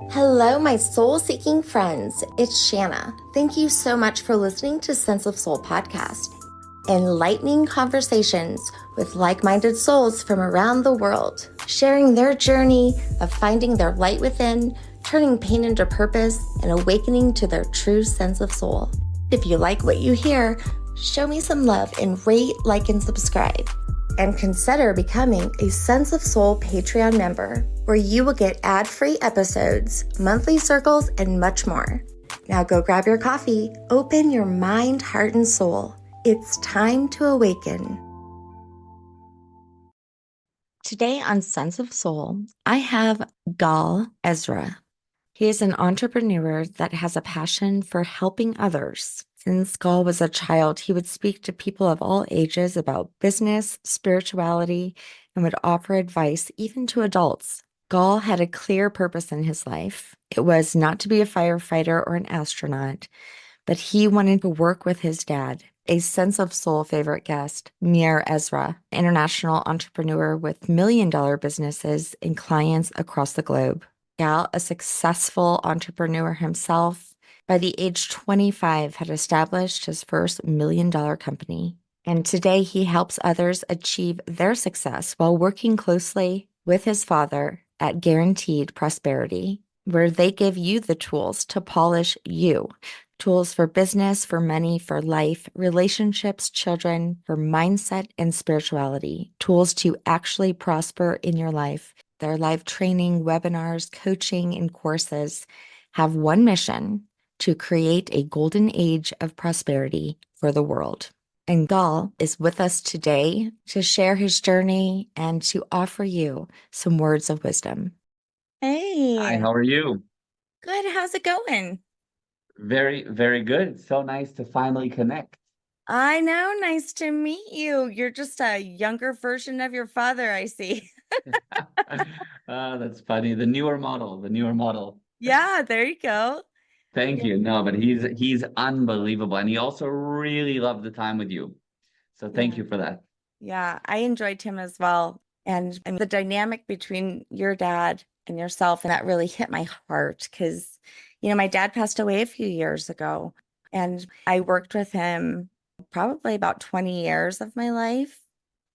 Hello, my soul seeking friends. It's Shanna. Thank you so much for listening to Sense of Soul podcast. Enlightening conversations with like minded souls from around the world, sharing their journey of finding their light within, turning pain into purpose, and awakening to their true sense of soul. If you like what you hear, show me some love and rate, like, and subscribe. And consider becoming a Sense of Soul Patreon member, where you will get ad-free episodes, monthly circles, and much more. Now go grab your coffee, open your mind, heart, and soul. It's time to awaken. Today on Sense of Soul, I have Gal Ezra. He is an entrepreneur that has a passion for helping others. Since Gal was a child, he would speak to people of all ages about business, spirituality, and would offer advice even to adults. Gal had a clear purpose in his life. It was not to be a firefighter or an astronaut, but he wanted to work with his dad, a Sense of Soul favorite guest, Meir Erza, international entrepreneur with million-dollar businesses and clients across the globe. Gal, a successful entrepreneur himself, by the age 25 had established his first million-dollar company. And today he helps others achieve their success while working closely with his father at Guaranteed Prosperity, where they give you the tools to polish you. Tools for business, for money, for life, relationships, children, for mindset and spirituality. Tools to actually prosper in your life. Their live training, webinars, coaching, and courses have one mission: to create a golden age of prosperity for the world. And Gal is with us today to share his journey and to offer you some words of wisdom. Hi, Hey, how are you? good. How's it going? Very, very good. So nice to finally connect. I know. Nice to meet you. You're just a younger version of your father, I see. That's funny. The newer model, the newer model. Yeah, there you go. Thank Yeah. you. No, but he's unbelievable. And he also really loved the time with you. So thank Yeah. you for that. Yeah, I enjoyed him as well. And I mean, the dynamic between your dad and yourself, and that really hit my heart because, my dad passed away a few years ago, and I worked with him probably about 20 years of my life.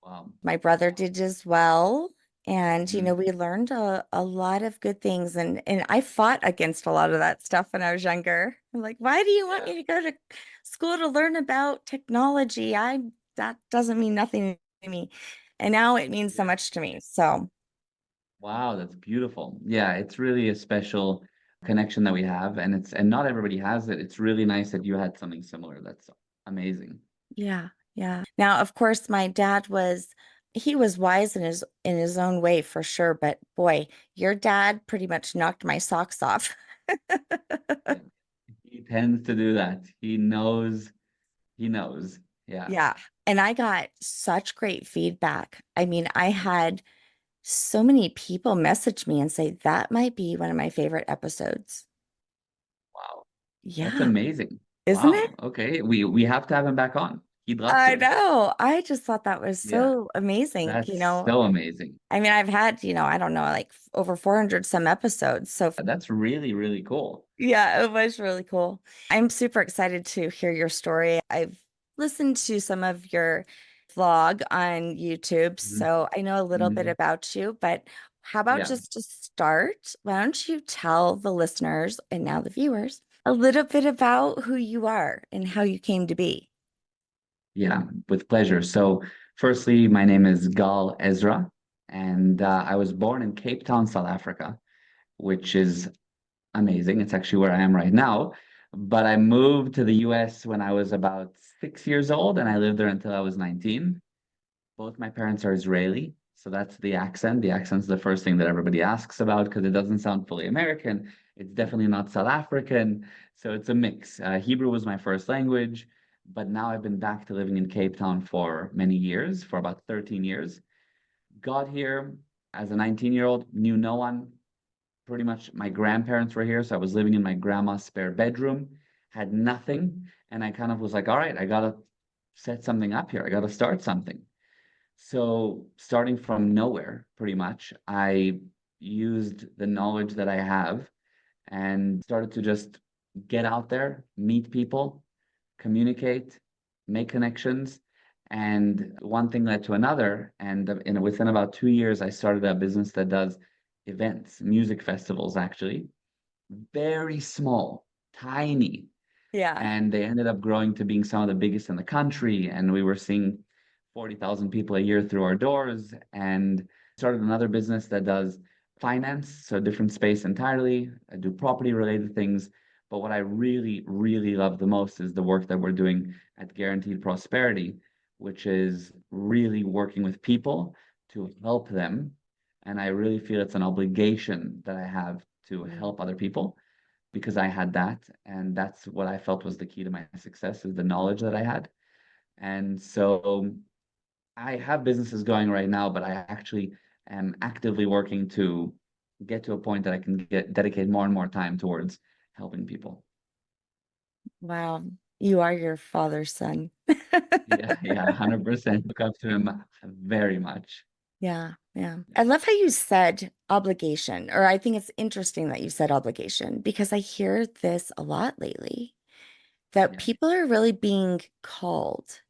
Wow. My brother did as well. And, Mhm. we learned a lot of good things. And I fought against a lot of that stuff when I was younger. I'm like, why do you want Yeah. me to go to school to learn about technology? That doesn't mean nothing to me. And now it means so Yeah. much to me. So Wow, that's beautiful. Yeah, it's really a special connection that we have, and not everybody has it. It's really nice that you had something similar. That's amazing. yeah, yeah. Now, of course, my dad he was wise in his own way for sure, but boy, your dad pretty much knocked my socks off. Yeah. He tends to do that. He knows. Yeah. Yeah. And I got such great feedback. I mean, I had so many people message me and say that might be one of my favorite episodes. Wow. That's Yeah, amazing. isn't it? Wow. Okay. We have to have him back on. He'd love I to. know. I just thought that was Yeah. so amazing. That's so amazing. I mean, I've had, I don't know, like over 400 some episodes. So That's really, really cool. yeah, it was really cool. I'm super excited to hear your story. I've listened to some of your vlog on YouTube, Mhm. so I know a little bit Mhm. about you, but how about Yeah. just to start, why don't you tell the listeners and now the viewers a little bit about who you are and how you came to be? Yeah. With pleasure. So, firstly, my name is Gal Ezra, and I was born in Cape Town, South Africa, which is amazing. It's actually where I am right now. But I moved to the US when I was about 6 years old, and I lived there until I was 19. Both my parents are Israeli, so that's the accent. The accent's the first thing that everybody asks about because it doesn't sound fully American. It's definitely not South African, so it's a mix. Hebrew was my first language, but now I've been back to living in Cape Town for many years, for about 13 years. Got here as a 19-year-old, knew no one. Pretty much my grandparents were here, so I was living in my grandma's spare bedroom, had nothing, and I kind of was like, all right, I gotta set something up here. I gotta start something. So, starting from nowhere, pretty much, I used the knowledge that I have and started to just get out there, meet people, communicate, make connections. And one thing led to another. And within about 2 years, I started a business that does events, music festivals, actually. Very small, tiny, Yeah. and they ended up growing to being some of the biggest in the country. And we were seeing 40,000 people a year through our doors, and started another business that does finance, so different space entirely. I do property related things. But what I really, really love the most is the work that we're doing at Guaranteed Prosperity, which is really working with people to help them. And I really feel it's an obligation that I have to Mm. help other people because I had that, and that's what I felt was the key to my success is the knowledge that I had. And so I have businesses going right now, but I actually am actively working to get to a point that I can dedicate more and more time towards helping people. Wow. You are your father's son. Yeah, yeah, 100%. Look up to him very much. Yeah, yeah. I love how you said obligation, or I think it's interesting that you said obligation because I hear this a lot lately that Yeah. people are really being called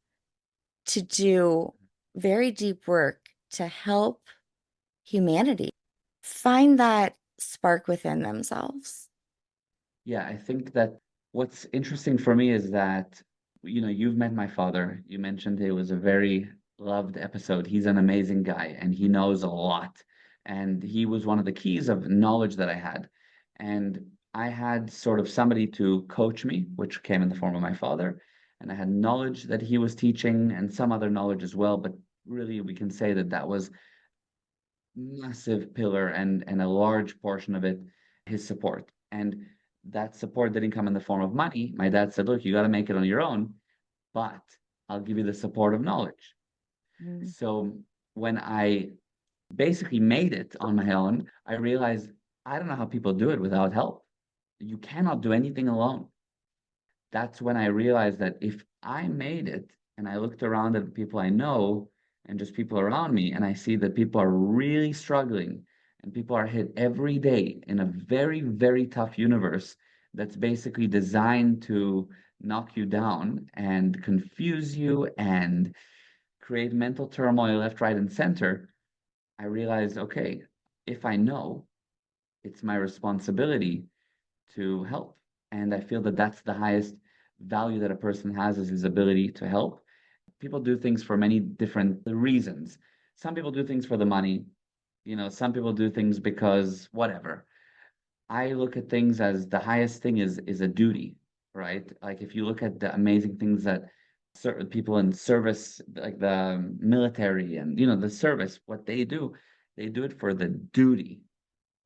to do very deep work to help humanity find that spark within themselves. Yeah, I think that what's interesting for me is that, you've met my father. You mentioned it was a very loved episode. He's an amazing guy and he knows a lot. And he was one of the keys of knowledge that I had. And I had sort of somebody to coach me, which came in the form of my father. And I had knowledge that he was teaching and some other knowledge as well. But really, we can say that that was massive pillar and a large portion of it his support. And that support didn't come in the form of money. My dad said, look, you got to make it on your own, but I'll give you the support of knowledge. Mm. So when I basically made it on my own, I realized I don't know how people do it without help. You cannot do anything alone. That's when I realized that if I made it and I looked around at the people I know and just people around me, and I see that people are really struggling and people are hit every day in a very, very tough universe that's basically designed to knock you down and confuse you and create mental turmoil left, right, and center. I realized, okay, if I know, it's my responsibility to help. And I feel that that's the highest value that a person has is his ability to help. People do things for many different reasons. Some people do things for the money, some people do things because whatever. I look at things as the highest thing is a duty, right? Like if you look at the amazing things that certain people in service, like the military and the service, what they do it for the duty.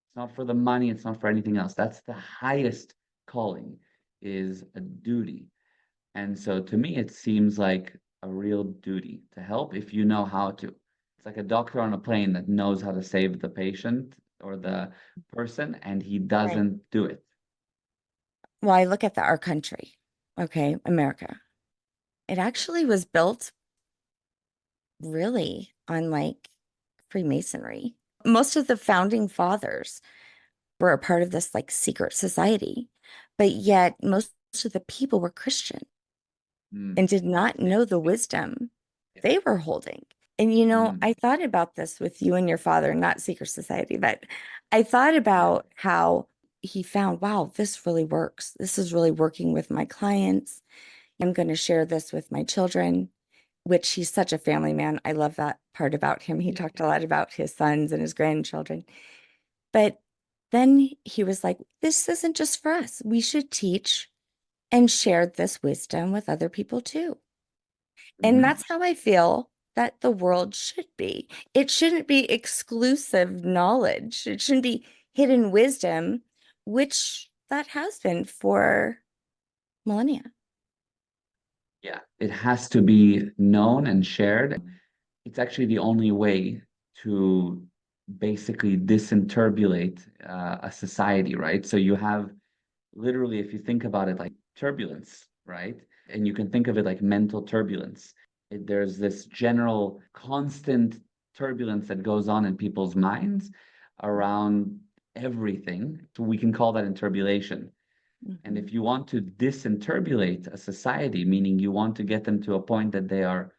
It's not for the money, it's not for anything else. That's the highest calling is a duty. And so to me, it seems like a real duty to help if you know how to. It's like a doctor on a plane that knows how to save the patient or the person, and he Right. doesn't do it. Well, I look at our country, okay, America. It actually was built really on like Freemasonry. Most of the founding fathers were a part of this like secret society, but yet most of the people were Christian Mm, and did not yeah, know the wisdom yeah. they were holding. And Mm, I thought about this with you and your father, not secret society, but I thought yeah. about how he found, wow, this really works. This is really working with my clients. I'm going to share this with my children, which he's such a family man. I love that part about him. He Yeah. talked a lot about his sons and his grandchildren. But then he was like, this isn't just for us. We should teach and share this wisdom with other people too. And Hmm. that's how I feel that the world should be. It shouldn't be exclusive knowledge. It shouldn't be hidden wisdom, which that has been for millennia. Yeah. It has to be known and shared. It's actually the only way to basically disinterbulate a society, right? So you have literally, if you think about it, like turbulence, right? And you can think of it like mental turbulence. There's this general constant turbulence that goes on in people's minds around everything. So we can call that interbulation. And Mhm. if you want to disinterbulate a society, meaning you want to get them to a point that they are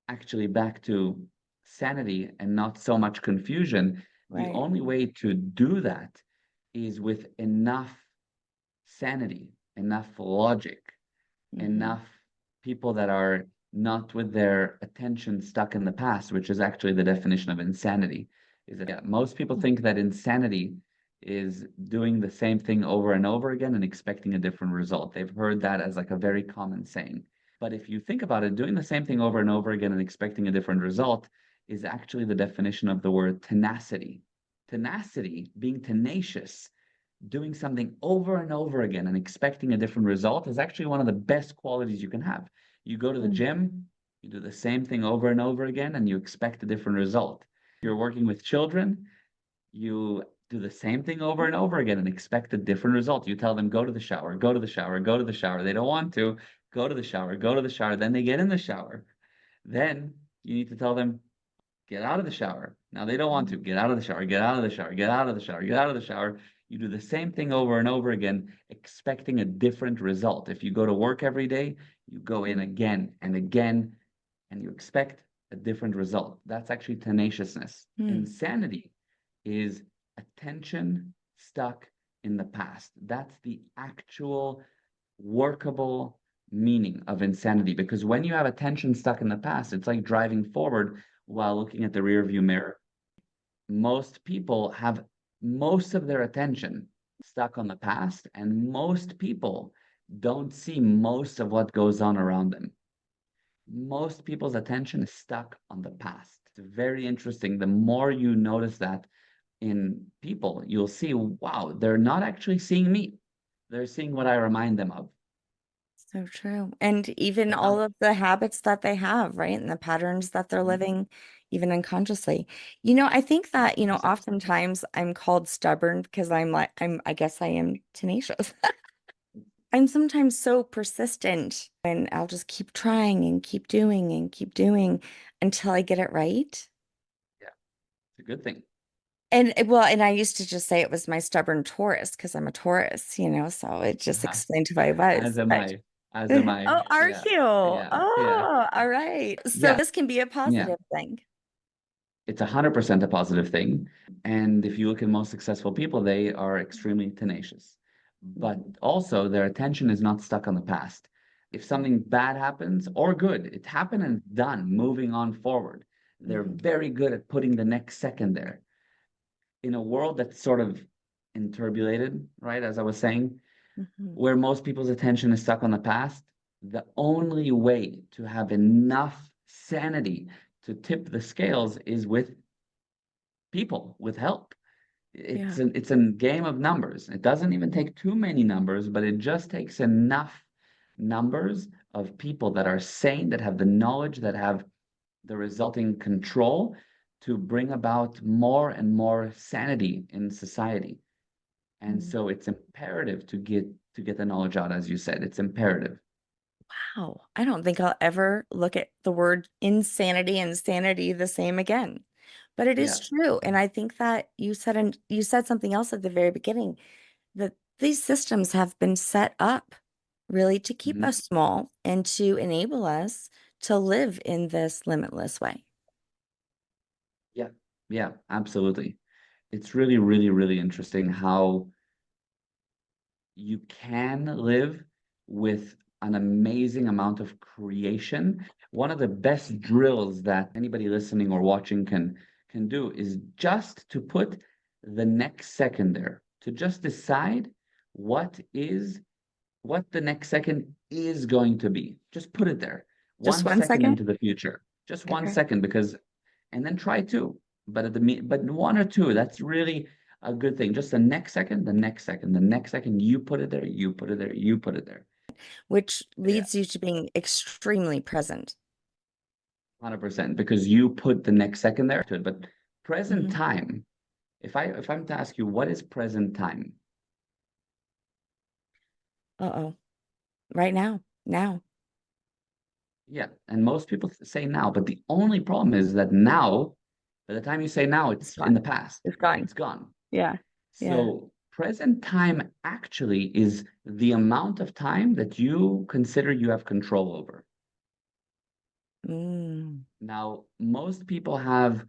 actually back to sanity and not so much confusion, the Right. only way to do that is with enough sanity, enough logic, Mhm. enough people that are not with their attention stuck in the past, which is actually the definition of insanity. Is that, yeah, most people think that insanity is doing the same thing over and over again and expecting a different result. They've heard that as like a very common saying. But if you think about it, doing the same thing over and over again and expecting a different result is actually the definition of the word tenacity. Tenacity, being tenacious, doing something over and over again and expecting a different result is actually one of the best qualities you can have. You go to the Mm. gym, you do the same thing over and over again, and you expect a different result. You're working with children, you do the same thing over and over again and expect a different result. You tell them, go to the shower, go to the shower, go to the shower. They don't want to, go to the shower, go to the shower. Then they get in the shower. Then you need to tell them, get out of the shower. Now they don't want to get out of the shower, get out of the shower, get out of the shower, get out of the shower. You do the same thing over and over again, expecting a different result. If you go to work every day, you go in again and again, and you expect a different result. That's actually tenaciousness. Mm. Insanity is attention stuck in the past. That's the actual workable meaning of insanity. Because when you have attention stuck in the past, it's like driving forward while looking at the rear view mirror. Most people have most of their attention stuck on the past, and most people don't see most of what goes on around them. Most people's attention is stuck on the past. It's very interesting. The more you notice that in people, you'll see, wow, they're not actually seeing me. They're seeing what I remind them of. So true. And even They're not. all of the habits that they have, right? And the patterns that they're Mhm. living, even unconsciously. I think that, 100%. oftentimes I'm called stubborn because I guess I am tenacious. I'm sometimes so persistent and I'll just keep trying and keep doing until I get it right. Yeah, it's a good thing. And I used to just say it was my stubborn Taurus because I'm a Taurus, so it just explained who I As was. am But I. As am I. oh, are Yeah. you? Yeah. Yeah. Oh, all right. So Yeah. this can be a Yeah. positive thing. It's 100% a positive thing. And if you look at most successful people, they are extremely tenacious. But Mhm. also, their attention is not stuck on the past. If something bad happens or good, it happened and done, moving on forward. They're Mhm. very good at putting the next second there. In a world that's sort of interbulated, right? As I was saying, Mhm. where most people's attention is stuck on the past, the only way to have enough sanity to tip the scales is with people, with help. Yeah. It's a game of numbers. It doesn't even take too many numbers, but it just takes enough numbers of people that are sane, that have the knowledge, that have the resulting control to bring about more and more sanity in society. And Mm. so it's imperative to get the knowledge out, as you said. It's imperative. Wow. I don't think I'll ever look at the word insanity and sanity the same again. But it is Yeah. true. And I think that you said something else at the very beginning, that these systems have been set up really to keep Mhm. us small and to enable us to live in this limitless way. Yeah. Yeah, absolutely. It's really, really, really interesting how you can live with an amazing amount of creation. One of the best drills that anybody listening or watching can do is just to put the next second there, to just decide what the next second is going to be. Just put it there. Just One one second second. into the future. Just one Okay. second because and then try two. But one or two, that's really a good thing. Just the next second, the next second, the next second, you put it there, you put it there, you put it there. Which Yeah, leads you to being extremely present. 100%. Because you put the next second there to it. But present Hmm. time, if I'm to ask you what is present time? Uh-oh. Right now. Now. Yeah, and most people say now, but the only problem is that now, by the time you say now, It's it's in gone. the past. It's gone. It's gone. Yeah. Yeah. So present time actually is the amount of time that you consider you have control over. Mm. Now, most people have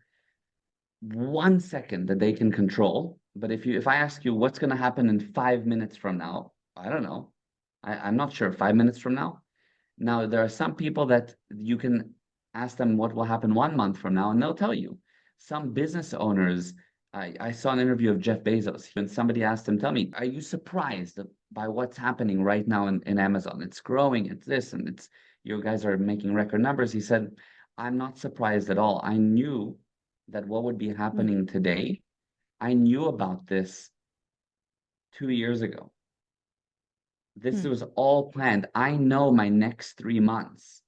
1 second that they can control, but if I ask you what's going to happen in 5 minutes from now, I don't know. I'm not sure. 5 minutes from now. Now, there are some people that you can ask them what will happen 1 month from now, and they'll tell you. Some business owners, I saw an interview of Jeff Bezos, and somebody asked him, tell me, are you surprised by what's happening right now in Amazon? It's growing, it's this, and it's you guys are making record numbers. He said, I'm not surprised at all. I knew that what would be Mm. happening today, I knew about this 2 years ago. This Mm. was all planned. I know my next 3 months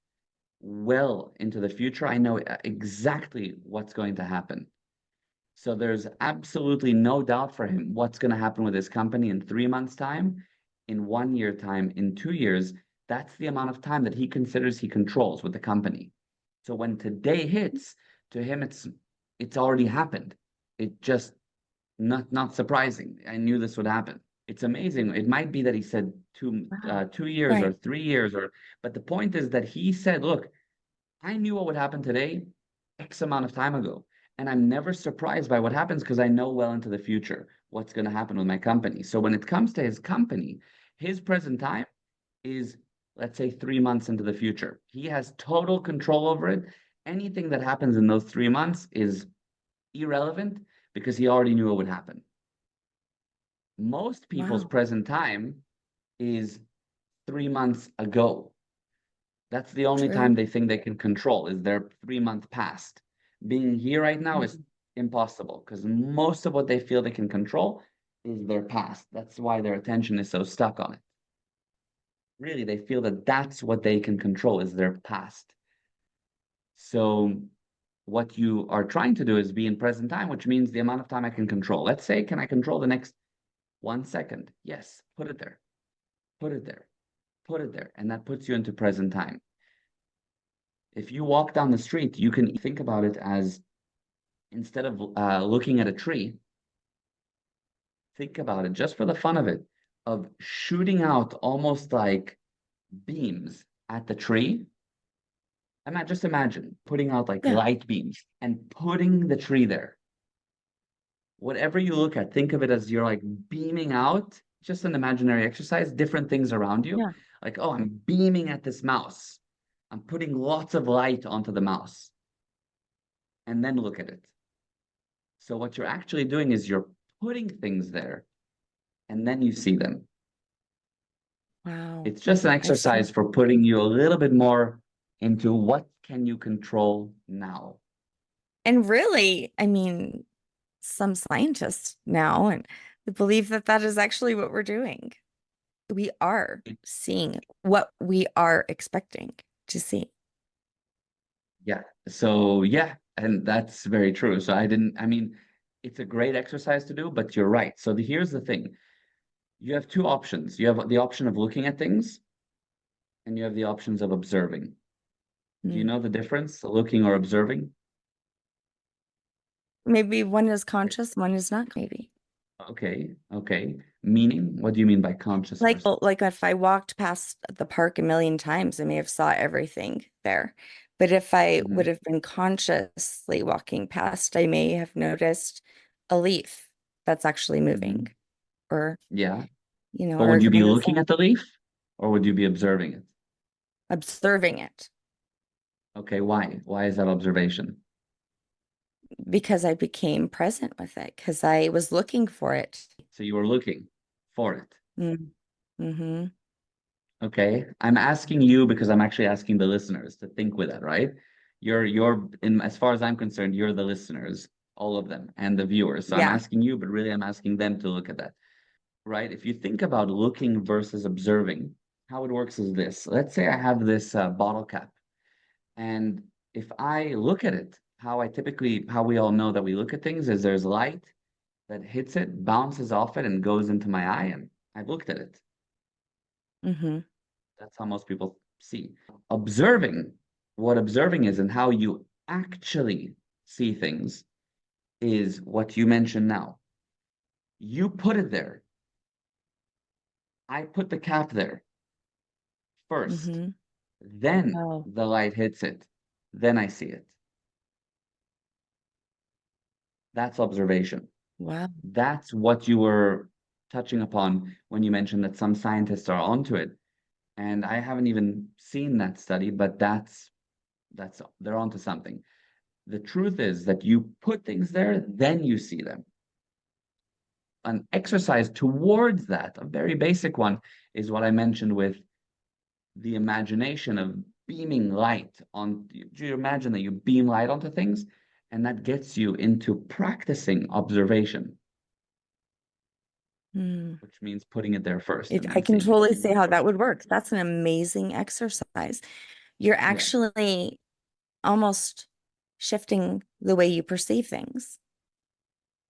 well into the future. I know exactly what's going to happen. So there's absolutely no doubt for him what's going to happen with his company in 3 months' time, in 1 year time, in 2 years. That's the amount of time that he considers he controls with the company. So when today hits, to him it's already happened. It just not surprising. I knew this would happen. It's amazing. It might be that he said Wow. 2 years or Right. 3 years, but the point is that he said, look, I knew what would happen today X amount of time ago. And I'm never surprised by what happens because I know well into the future what's going to happen with my company. So when it comes to his company, his present time is, let's say, 3 months into the future. He has total control over it. Anything that happens in those 3 months is irrelevant because he already knew it would happen. Most people's Wow. present time is 3 months ago. That's the only True. time they think they can control is their 3 month past. Being here right now is Mhm. impossible because most of what they feel they can control is their past. That's why their attention is so stuck on it. Really, they feel that that's what they can control is their past. So what you are trying to do is be in present time, which means the amount of time I can control. Let's say, can I control the next 1 second? Yes, put it there, put it there, put it there. And that puts you into present time. If you walk down the street, you can think about it as instead of looking at a tree, think about it just for the fun of it, of shooting out almost like beams at the tree. Just imagine putting out like Yeah. light beams and putting the tree there. Whatever you look at, think of it as you're like beaming out, just an imaginary exercise, different things around you. Yeah. Like, oh, I'm beaming at this mouse. I'm putting lots of light onto the mouse and then look at it. So what you're actually doing is you're putting things there and then you see them. Wow. It's just an I see. exercise for putting you a little bit more into what can you control now. And really, I mean, some scientists now and believe that that is actually what we're doing. We are seeing what we are expecting to see. Yeah. So yeah, and that's very true. So I mean, it's a great exercise to do, but you're right. So here's the thing. You have two options. You have the option of looking at things and you have the options of observing. Do you Mm. know the difference, looking or observing? Maybe one is conscious, one is not, maybe. Okay, okay. Meaning, what do you mean by conscious Like, versus? well, like if I walked past the park a million times, I may have saw everything there. But if I would Mhm, have been consciously walking past, I may have noticed a leaf that's actually moving, mhm. or, Yeah. But or would you even be the looking sun, at the leaf or would you be observing it? observing it Okay, why? Why is that observation? because I became present with it, because I was looking for it. So you were looking for it. Mm. Mm-hmm. Okay. I'm asking you because I'm actually asking the listeners to think with it, right? You're in as far as I'm concerned, you're the listeners, all of them, and the viewers. So I'm Yeah. asking you, but really I'm asking them to look at that, right? If you think about looking versus observing, how it works is this. Let's say I have this bottle cap, and if I look at it, how we all know that we look at things is there's light that hits it, bounces off it, and goes into my eye, and I've looked at it. Mm-hmm. That's how most people see. Observing, what observing is and how you actually see things is what you mentioned now. You put it there. I put the cap there first. Mm-hmm. Then Oh, the light hits it. Then I see it. That's observation. wow. That's what you were touching upon when you mentioned that some scientists are onto it. And I haven't even seen that study, but that's they're onto something. The truth is that you put things there, then you see them. An exercise towards that, a very basic one, is what I mentioned with the imagination of beaming light on. Do you imagine that you beam light onto things? And that gets you into practicing observation, Mm. which means putting it there first and I then can seeing it. totally see how that would work. That's an amazing exercise. You're Yeah, actually almost shifting the way you perceive things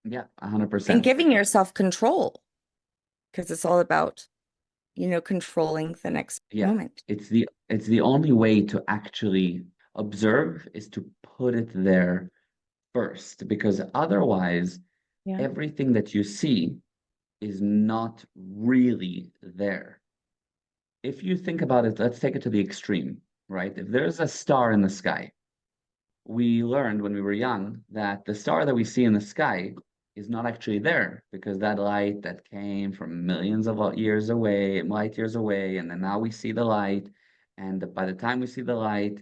yeah, and 100%. giving yourself control because it's all about, controlling the next Yeah, moment. it's the only way to actually observe is to put it there first, because otherwise Yeah. everything that you see is not really there. If you think about it, let's take it to the extreme, right? If there's a star in the sky, we learned when we were young that the star that we see in the sky is not actually there because that light that came from millions of years away, light years away, and then now we see the light. And by the time we see the light,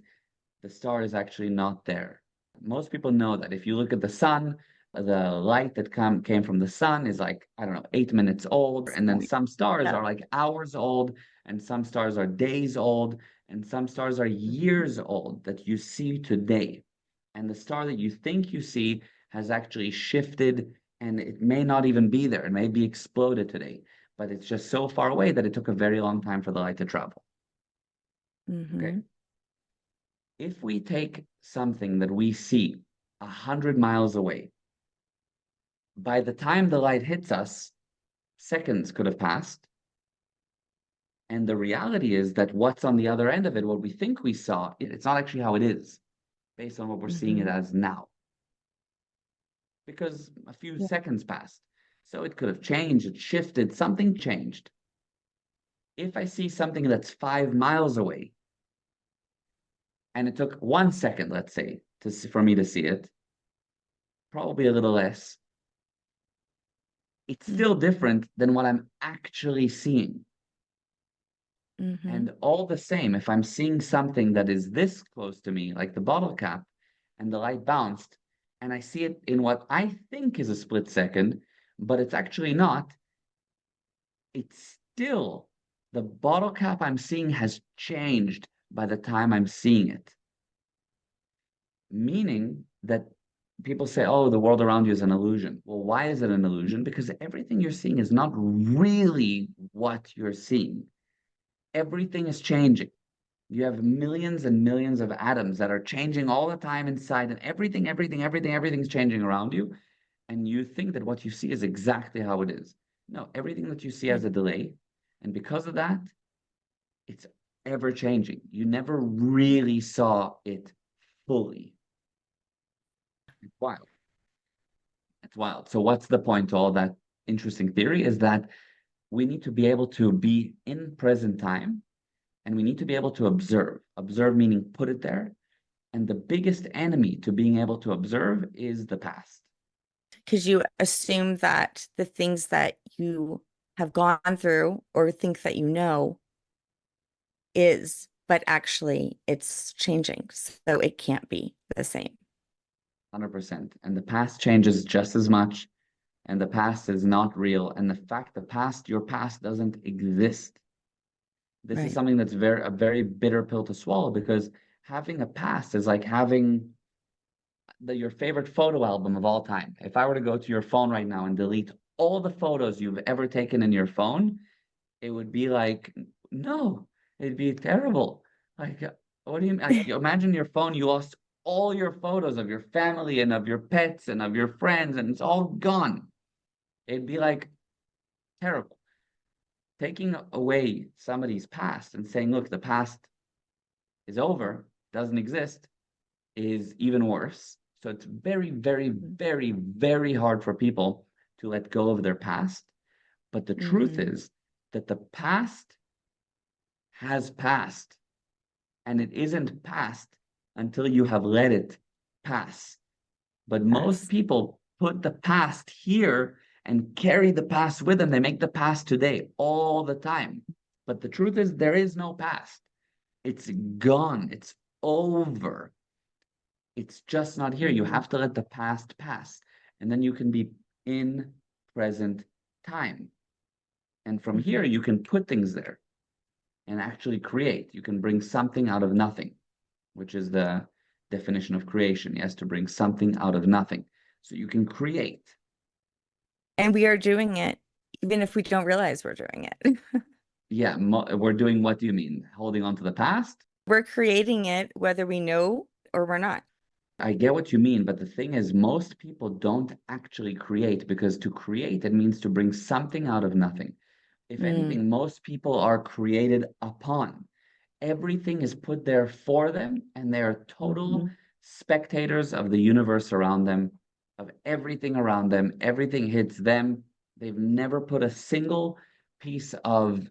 the star is actually not there. Most people know that if you look at the sun, the light that came from the sun is like, I don't know, 8 minutes old. And then some stars Yeah. are like hours old, and some stars are days old, and some stars are Mhm. years old that you see today. And the star that you think you see has actually shifted, and it may not even be there. It may be exploded today, but it's just so far away that it took a very long time for the light to travel. Okay. Mhm. If we take something that we see 100 miles away, by the time the light hits us, seconds could have passed. And the reality is that what's on the other end of it, what we think we saw, it's not actually how it is based on what we're seeing it Mhm. as now, because a few Yeah. seconds passed. So it could have changed, it shifted, something changed. If I see something that's 5 miles away and it took 1 second, let's say, for me to see it, probably a little less, it's still Mhm. different than what I'm actually seeing. Mhm. And all the same, if I'm seeing something that is this close to me, like the bottle cap, and the light bounced, and I see it in what I think is a split second, but it's actually not, it's still the bottle cap I'm seeing has changed by the time I'm seeing it. Meaning that people say, oh, the world around you is an illusion. Well, why is it an illusion? Because everything you're seeing is not really what you're seeing. Everything is changing. You have millions and millions of atoms that are changing all the time inside, and everything's changing around you. And you think that what you see is exactly how it is. No, everything that you see Yeah. has a delay. And because of that, it's ever changing. You never really saw it fully. It's wild. It's wild. So, what's the point to all that interesting theory is that we need to be able to be in present time and we need to be able to observe. Observe meaning put it there. And the biggest enemy to being able to observe is the past. Because you assume that the things that you have gone through or think that but actually it's changing. So it can't be the same. 100%. And the past changes just as much. And the past is not real. And the fact the past, your past doesn't exist. This is Right. something that's a very bitter pill to swallow because having a past is like having your favorite photo album of all time. If I were to go to your phone right now and delete all the photos you've ever taken in your phone, it would be like, no, it'd be terrible. Like, what do you like? You imagine your phone, you lost all your photos of your family and of your pets and of your friends, and it's all gone. It'd be like terrible. Taking away somebody's past and saying, look, the past is over, doesn't exist, is even worse. So it's very, very, Mhm. very, very hard for people to let go of their past. But the truth Mhm. is that the past has passed, and it isn't past until you have let it pass. But most Yes. people put the past here and carry the past with them. They make the past today all the time. But the truth is, there is no past. It's gone. It's over. It's just not here. You Mhm. have to let the past pass. And then you can be in present time. And from here, Mhm. you can put things there and actually create. You can bring something out of nothing, which is the definition of creation. Yes, to bring something out of nothing. So you can create. And we are doing it even if we don't realize we're doing it. Yeah, we're doing what do you mean? Holding on to the past? We're creating it whether we know or we're not. I get what you mean, but the thing is, most people don't actually create because to create, it means to bring something out of nothing. If Mm. anything, most people are created upon. Everything is put there for them, and they are total Mhm. spectators of the universe around them, of everything around them. Everything hits them. They've never put a single piece of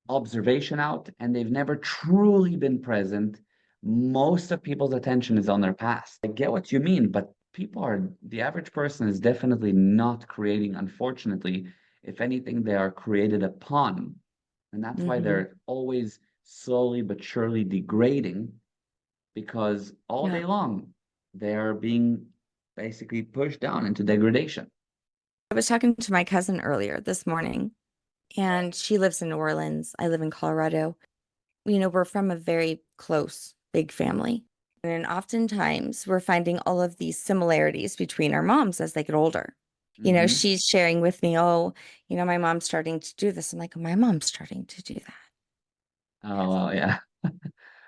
observation out, and they've never truly been present. Most of people's attention is on their past. I get what you mean, but the average person is definitely not creating, unfortunately. If anything, they are created upon. And that's why Mhm. they're always slowly but surely degrading because all Yeah. day long they're being basically pushed down into degradation. I was talking to my cousin earlier this morning, and she lives in New Orleans. I live in Colorado. We're from a very close, big family. And oftentimes we're finding all of these similarities between our moms as they get older. Hmm. She's sharing with me, oh, my mom's starting to do this. I'm like, my mom's starting to do that. Oh, well, yeah.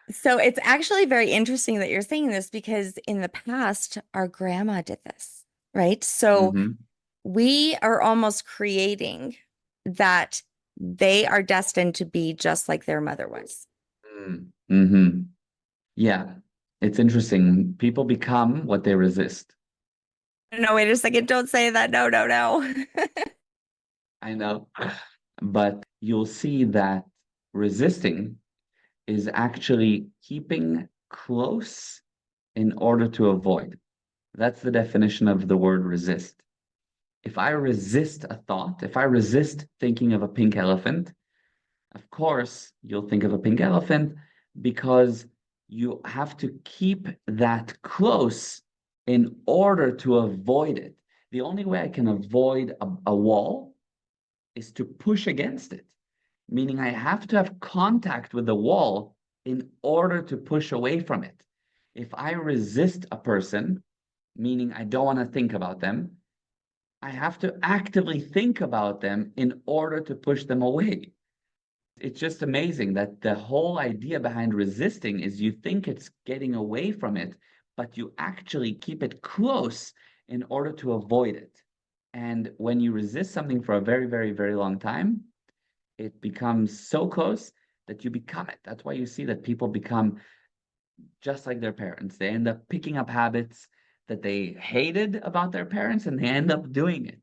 So it's actually very interesting that you're saying this because in the past, our grandma did this, right? So Hmm. we are almost creating that they are destined to be just like their mother was. Mm-hmm. Yeah, it's interesting. People become what they resist. No, wait a second. Don't say that. No, no, no. I know. But you'll see that resisting is actually keeping close in order to avoid. That's the definition of the word resist. If I resist a thought, if I resist thinking of a pink elephant, of course, you'll think of a pink elephant because you have to keep that close in order to avoid it. The only way I can avoid a wall is to push against it, meaning I have to have contact with the wall in order to push away from it. If I resist a person, meaning I don't want to think about them, I have to actively think about them in order to push them away. It's just amazing that the whole idea behind resisting is you think it's getting away from it, but you actually keep it close in order to avoid it. And when you resist something for a very, very, very long time, it becomes so close that you become it. That's why you see that people become just like their parents. They end up picking up habits that they hated about their parents and they end up doing it.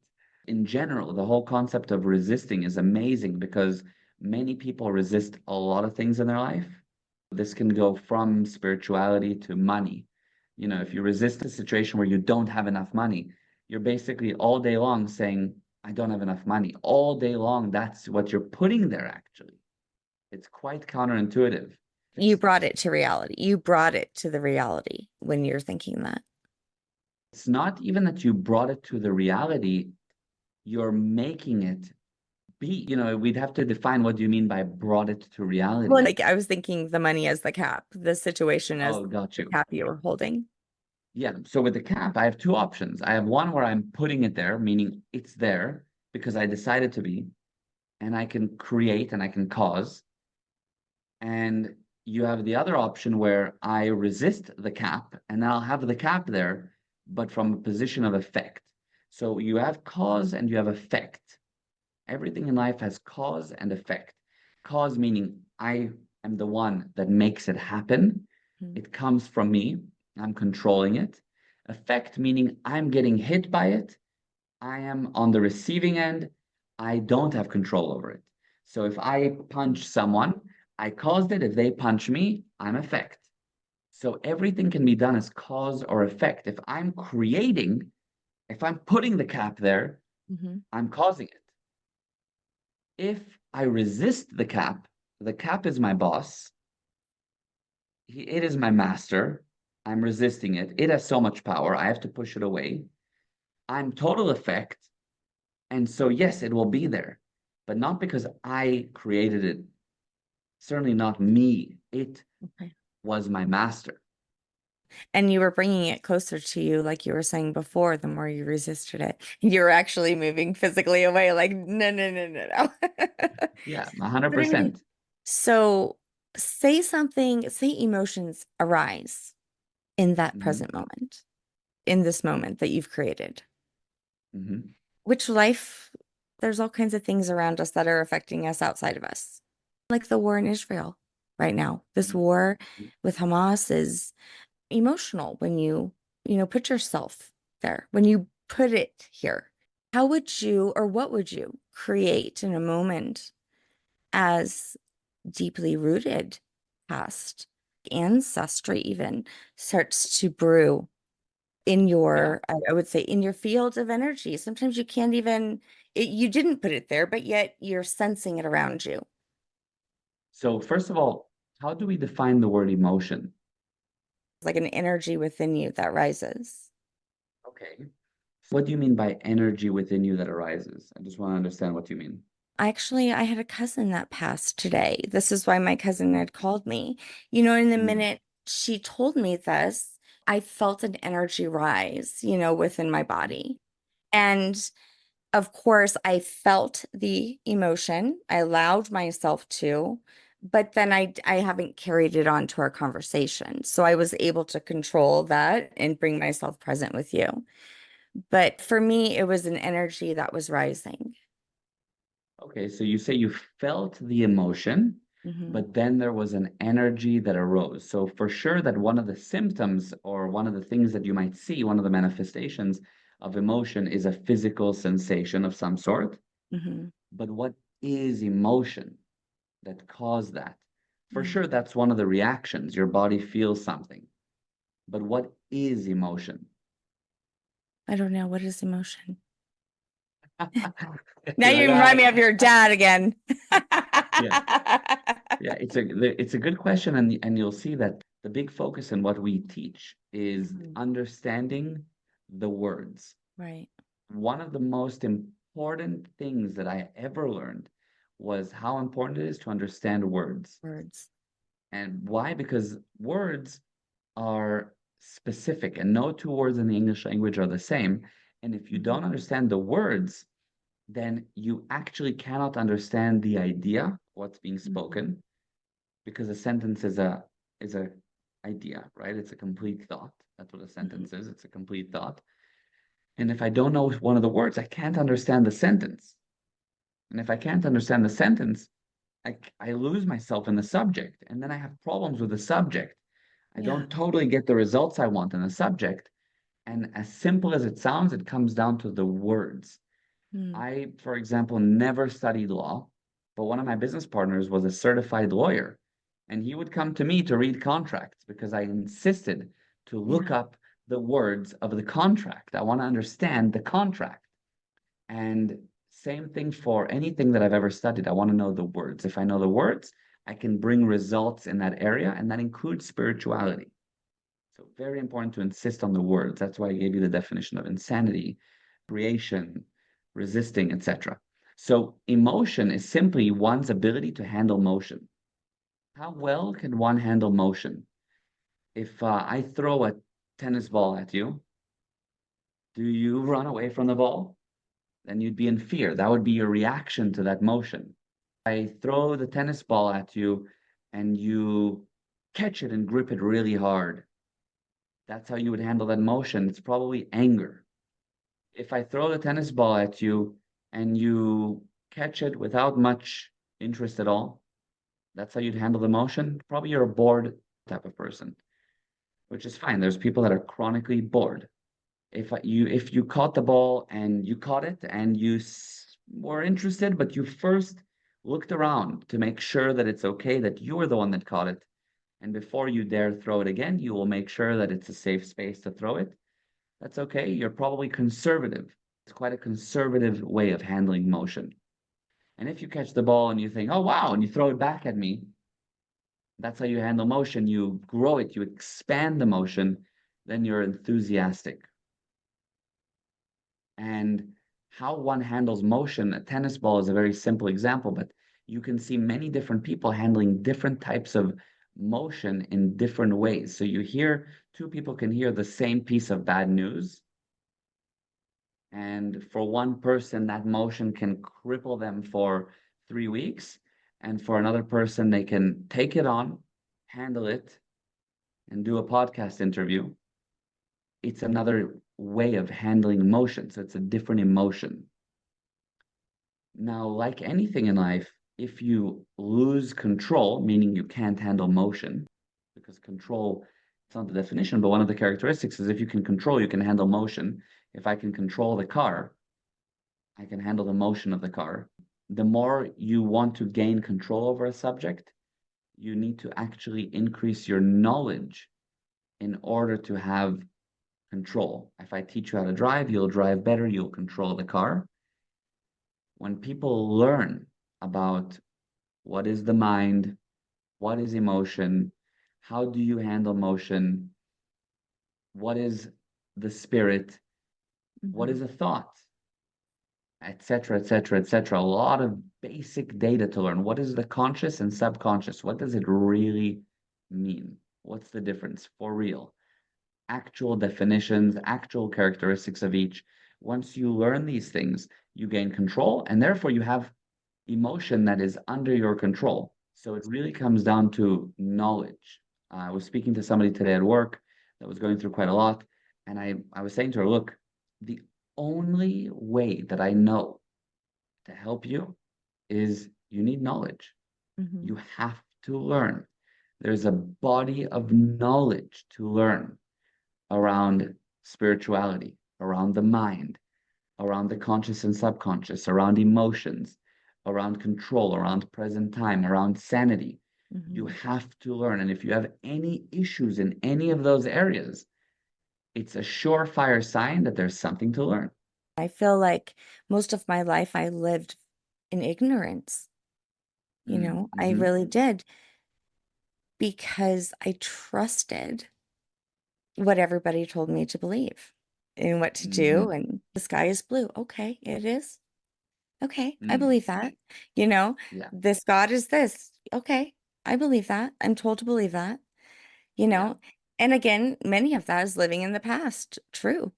In general, the whole concept of resisting is amazing because many people resist a lot of things in their life. This can go from spirituality to money. If you resist a situation where you don't have enough money, you're basically all day long saying, I don't have enough money. All day long, that's what you're putting there, actually. It's quite counterintuitive. You brought it to reality. You brought it to the reality when you're thinking that. It's not even that you brought it to the reality, you're making it be. We'd have to define what do you mean by brought it to Well, reality. like I was thinking the money as the cap, the situation as Oh, got the you. cap you were holding. Yeah. So with the cap, I have two options. I have one where I'm putting it there, meaning it's there because I decided to be, and I can create and I can cause. And you have the other option where I resist the cap and I'll have the cap there, but from a position of effect. So you have cause and you have effect. Everything in life has cause and effect. Cause meaning I am the one that makes it happen. Mhm. It comes from me. I'm controlling it. Effect meaning I'm getting hit by it. I am on the receiving end. I don't have control over it. So if I punch someone, I caused it. If they punch me, I'm effect. So everything can be done as cause or effect. If I'm creating, if I'm putting the cap there, Mhm. I'm causing it. If I resist the cap is my boss. It is my master. I'm resisting it. It has so much power. I have to push it away. I'm total effect. And so, yes, it will be there, but not because I created it. Certainly not me. It Okay. was my master. And you were bringing it closer to you, like you were saying before, the more you resisted it. You were actually moving physically away, like, no, no, no, no, no. Yeah, But I mean, 100%. so say something, say emotions arise in that Hmm. present moment, in this moment that you've created. Hmm. Which life, there's all kinds of things around us that are affecting us outside of us. Like the war in Israel right now. This war with Hamas is emotional when you put yourself there, when you put it here. How would you, or what would you create in a moment as deeply rooted past ancestry even starts to brew in Yeah. your, I would say, in your field of energy? Sometimes you can't even, you didn't put it there, but yet you're sensing it around you. So, first of all, how do we define the word emotion? It's like an energy within you that rises. Okay. What do you mean by energy within you that arises? I just want to understand what you mean. I had a cousin that passed today. This is why my cousin had called me. In the Mm. minute she told me this, I felt an energy rise, within my body. And of course, I felt the emotion. I allowed myself to, but then I haven't carried it on to our conversation. So I was able to control that and bring myself present with you. But for me, it was an energy that was rising. Okay, so you say you felt the emotion, Hmm. but then there was an energy that arose. So for sure that one of the symptoms or one of the things that you might see, one of the manifestations of emotion is a physical sensation of some sort. Hmm. But what is emotion that caused that? For Mm. sure, that's one of the reactions. Your body feels something. But what is emotion? I don't know. What is emotion? Now La you la. remind me of your dad again. Yeah. Yeah, it's a good question, and you'll see that the big focus in what we teach is Mhm. understanding the words. Right. One of the most important things that I ever learned was how important it is to understand words. Words. And why? Because words are specific, and no two words in the English language are the same. And if you Mhm. don't understand the words, then you actually cannot understand the idea, what's being Mhm. spoken, because a sentence is a idea, right? It's a complete thought. That's what a Mhm. sentence is. It's a complete thought. And if I don't know one of the words, I can't understand the sentence. And if I can't understand the sentence, I lose myself in the subject, and then I have problems with the subject. I Yeah. don't totally get the results I want in the subject. And as simple as it sounds, it comes down to the words. Mm. I, for example, never studied law, but one of my business partners was a certified lawyer. And he would come to me to read contracts because I insisted to look Yeah. up the words of the contract. I want to understand the contract. And same thing for anything that I've ever studied. I want to know the words. If I know the words, I can bring results in that area, and that includes spirituality. So, very important to insist on the words. That's why I gave you the definition of insanity, creation, resisting, etc. So, emotion is simply one's ability to handle motion. How well can one handle motion? If I throw a tennis ball at you, do you run away from the ball? Then you'd be in fear. That would be your reaction to that motion. I throw the tennis ball at you and you catch it and grip it really hard. That's how you would handle that motion. It's probably anger. If I throw the tennis ball at you and you catch it without much interest at all, that's how you'd handle the motion. Probably you're a bored type of person, which is fine. There's people that are chronically bored. If you caught the ball and you caught it and were interested, but you first looked around to make sure that it's okay that you were the one that caught it, and before you dare throw it again, you will make sure that it's a safe space to throw it. That's okay. You're probably conservative. It's quite a conservative way of handling motion. And if you catch the ball and you think, oh, wow, and you throw it back at me, that's how you handle motion. You grow it, you expand the motion, then you're enthusiastic. And how one handles motion, a tennis ball is a very simple example, but you can see many different people handling different types of motion in different ways. So two people can hear the same piece of bad news. And for one person, that motion can cripple them for 3 weeks. And for another person, they can take it on, handle it, and do a podcast interview. It's another way of handling emotion. So it's a different emotion. Now, like anything in life, if you lose control, meaning you can't handle motion, because control, it's not the definition, but one of the characteristics is if you can control, you can handle motion. If I can control the car, I can handle the motion of the car. The more you want to gain control over a subject, you need to actually increase your knowledge in order to have control. If I teach you how to drive, you'll drive better, you'll control the car. When people learn about what is the mind, what is emotion, how do you handle motion, what is the spirit, what is a thought, etc., etc., etc. A lot of basic data to learn. What is the conscious and subconscious? What does it really mean? What's the difference for real? Actual definitions, actual characteristics of each. Once you learn these things, you gain control, and therefore you have emotion that is under your control. So it really comes down to knowledge. I was speaking to somebody today at work that was going through quite a lot, and I was saying to her, look, the only way that I know to help you is you need knowledge. Mhm. You have to learn. There's a body of knowledge to learn around spirituality, around the mind, around the conscious and subconscious, around emotions, around control, around present time, around sanity. You Mhm. have to learn. And if you have any issues in any of those areas, it's a surefire sign that there's something to learn. I feel like most of my life I lived in ignorance. I Mm-hmm. really did because I trusted what everybody told me to believe and what to Mm-hmm. do. And the sky is blue. Okay, it is. Okay, I Mm. believe that. You know, Yeah, this God is this. Okay, I believe that. I'm told to believe that, you yeah. know. And again, many of that is living in the past. True.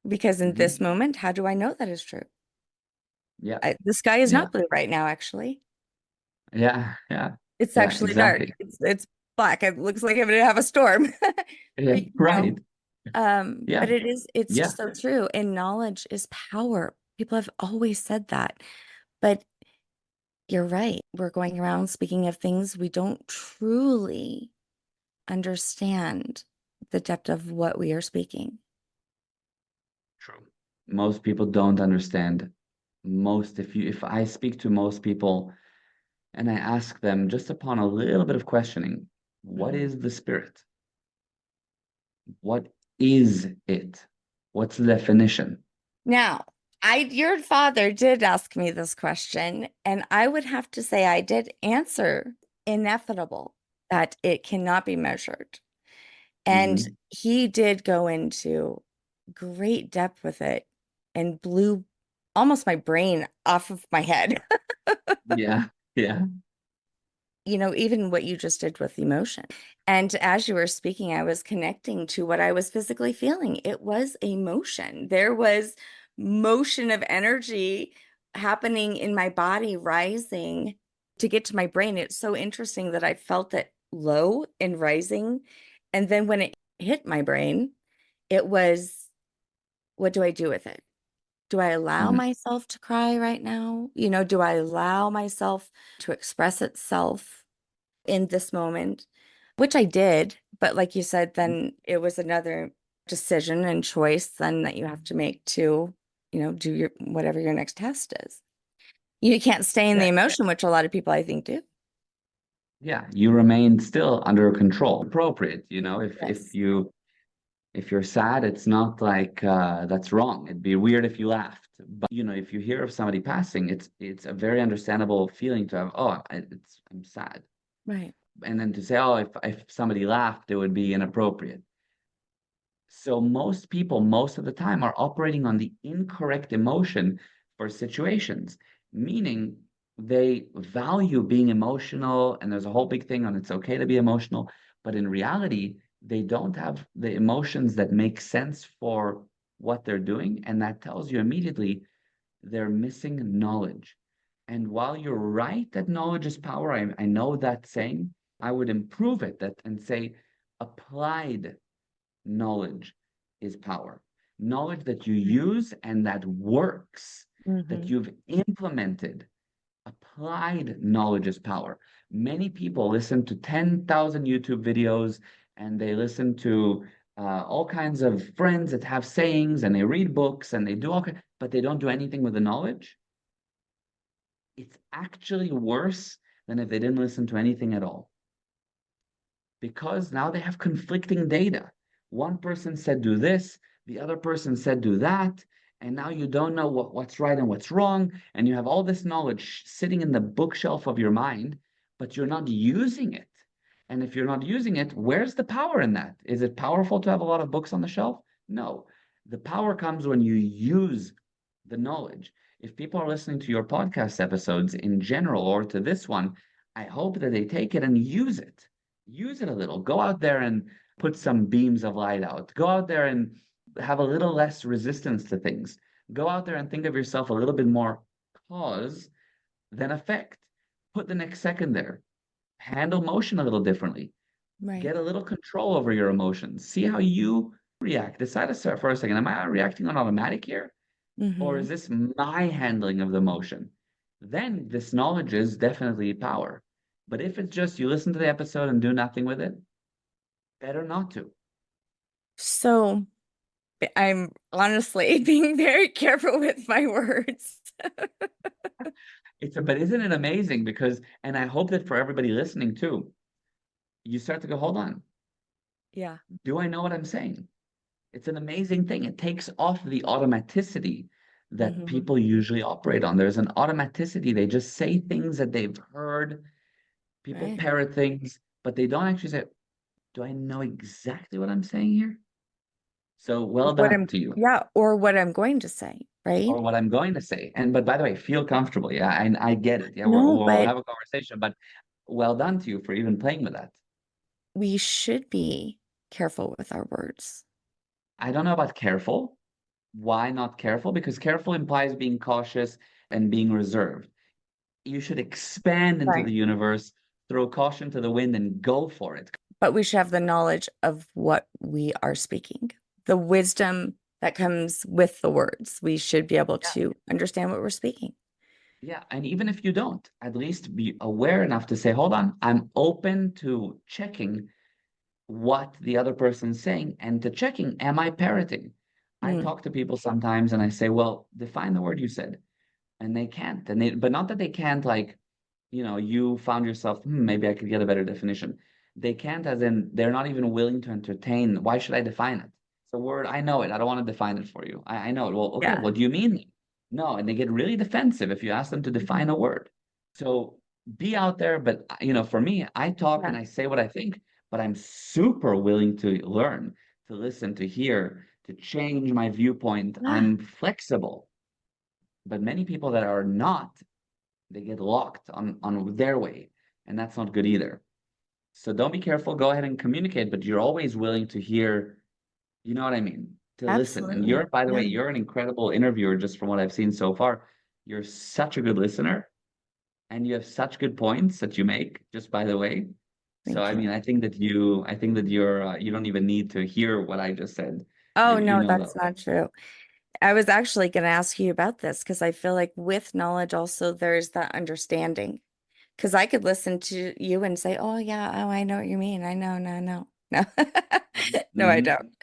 Because in this Mm-hmm. moment, how do I know that is true? Yeah, The sky is yeah, not blue right now, actually. yeah, yeah, It's yeah, actually dark. exactly. It's black. It looks like I'm gonna have a storm. Yeah, But, right. but Yeah, it's yeah, just so true. And knowledge is power. People have always said that. But you're right. We're going around speaking of things we don't truly understand the depth of what we are speaking. true. Most people don't understand. If I speak to most people and I ask them just upon a little bit of questioning, what Mhm. is the spirit? What is it? What's the definition? Now, your father did ask me this question, and I would have to say I did answer inevitable that it cannot be measured. And Hmm. he did go into great depth with it and blew almost my brain off of my head. Yeah, yeah. Even what you just did with emotion. And as you were speaking, I was connecting to what I was physically feeling. It was emotion. There was motion of energy happening in my body, rising to get to my brain. It's so interesting that I felt it low and rising. And then when it hit my brain, it was, what do I do with it? Do I allow Hmm. myself to cry right now? Do I allow myself to express itself in this moment, which I did. But like you said, then it was another. decision and choice then that you have to make to, do your whatever your next test is. You can't stay in the Yeah, emotion, which a lot of people I think do. yeah, you remain still under control. Appropriate, Yes. if you're sad, it's not like that's wrong. It'd be weird if you laughed. But if you hear of somebody passing, it's a very understandable feeling to have, oh, I'm sad. Right. And then to say, oh, if somebody laughed, it would be inappropriate. So most people, most of the time, are operating on the incorrect emotion for situations, meaning they value being emotional, and there's a whole big thing on it's okay to be emotional, but in reality, they don't have the emotions that make sense for what they're doing, and that tells you immediately they're missing knowledge. And while you're right that knowledge is power, I know that saying, I would improve it that and say applied knowledge is power. Knowledge that you use and that works, that Mm-hmm. you've implemented. Applied knowledge is power. Many people listen to 10,000 YouTube videos and they listen to all kinds of friends that have sayings and they read books and they do all kinds, but they don't do anything with the knowledge. It's actually worse than if they didn't listen to anything at all because now they have conflicting data. One person said do this, the other person said do that, and now you don't know what's right and what's wrong, and you have all this knowledge sitting in the bookshelf of your mind, but you're not using it. And if you're not using it, where's the power in that? Is it powerful to have a lot of books on the shelf? No. The power comes when you use the knowledge. If people are listening to your podcast episodes in general or to this one, I hope that they take it and use it. Use it a little. Go out there and put some beams of light out. Go out there and have a little less resistance to things. Go out there and think of yourself a little bit more cause than effect. Put the next second there. Handle motion a little differently. Right. Get a little control over your emotions. See how you react. Decide for a second. Am I reacting on automatic here? Or Mm-hmm. is this my handling of the emotion? Then this knowledge is definitely power. But if it's just you listen to the episode and do nothing with it, better not to. So I'm honestly being very careful with my words. But isn't it amazing? Because, and I hope that for everybody listening too, you start to go, hold on, Yeah. do I know what I'm saying? It's an amazing thing. It takes off the automaticity that Mm-hmm. people usually operate on. There's an automaticity. They just say things that they've heard. People Right. parrot things, but they don't actually say, do I know exactly what I'm saying here? So well What done I'm, to you, yeah, or what I'm going to say, right? or what I'm going to say. And but by the way, feel comfortable. Yeah, I get it. Yeah, No, we'll but have a conversation. But well done to you for even playing with that. we should be careful with our words. I don't know about careful. Why not careful? Because careful implies being cautious and being reserved. You should expand into Right. the universe, throw caution to the wind, and go for it. But we should have the knowledge of what we are speaking, the wisdom that comes with the words. We should be able Yeah, to understand what we're speaking. yeah. And even if you don't, at least be aware enough to say, hold on, I'm open to checking what the other person's saying and to checking, am I parroting? I Mm, talk to people sometimes and I say, well, define the word you said. And they can't. But not that they can't, like, you found yourself, maybe I could get a better definition. They can't, as in, they're not even willing to entertain. Why should I define it? It's a word. I know it. I don't want to define it for you. I know it. Well, okay, yeah. what do you mean? No. And they get really defensive if you ask them to define a word. So be out there. But, for me, I talk Yeah. and I say what I think, but I'm super willing to learn, to listen, to hear, to change my viewpoint. Yeah. I'm flexible. But many people that are not, they get locked on their way, and that's not good either. So don't be careful. Go ahead and communicate, but you're always willing to hear, you know what I mean, to listen. And Absolutely. you're, by the way, Yeah. you're an incredible interviewer just from what I've seen so far. You're such a good listener, and you have such good points that you make, just by the way. So Thank I you. mean, I think that you don't even need to hear what I just said. You Oh, you no, know that's that. not true. I was actually going to ask you about this because I feel like with knowledge also there's that understanding. Because I could listen to you and say, oh, yeah, oh, I know what you mean. I know, no, no, no. No, I Mhm. don't.